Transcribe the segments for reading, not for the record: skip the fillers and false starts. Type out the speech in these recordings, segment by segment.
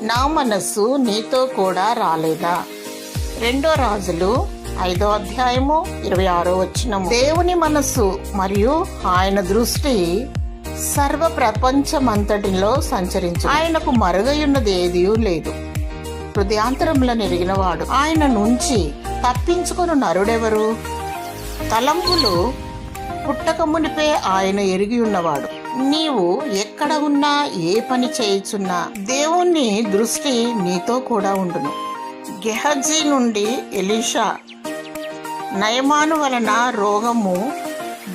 నా మనస్సు నీతో కూడా రాలేదా? 2 రాజులు 5వ అధ్యాయము 26వ వచనము. దేవుని మనస్సు మరియు ఆయన దృష్టి సర్వ ప్రపంచమంతటిలో సంచరించు. ఆయనకు మరుగయున్నది ఏదీ లేదు. హృదయాంతరములను ఎరిగినవాడు. ఆయన నుంచి తప్పించుకుని నరుడెవరు? తలంపులు పుట్టక మునిపే ఆయన ఎరిగి ఉన్నవాడు. నీవు ఎక్కడ ఉన్నా, ఏ పని చేయుచున్నా దేవుని దృష్టి నీతో కూడా ఉండును. గెహజీ నుండి ఎలీషా నయమాను వలన రోగము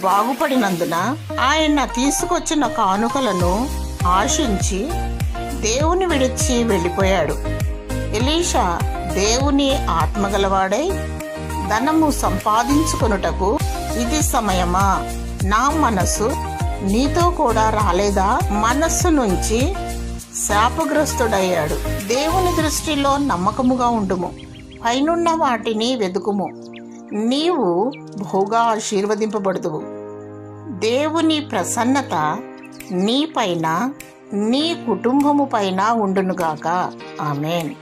బాగుపడినందున ఆయన తీసుకొచ్చిన కానుకలను ఆశించి దేవుని విడిచి వెళ్ళిపోయాడు. ఎలీషా దేవుని ఆత్మగలవాడై ధనము సంపాదించుకొనుటకు ఇది సమయమా? నా మనస్సు నీతో కూడా రాలేదా? మనస్సు నుంచి శాపగ్రస్తుడయ్యాడు. దేవుని దృష్టిలో నమ్మకముగా ఉండుము. పైనున్న వాటిని వెదుకుము. నీవు బహుగా ఆశీర్వదింపబడుదువు. దేవుని ప్రసన్నత నీ పైన, నీ కుటుంబము పైన ఉండునుగాక. ఆమేన్.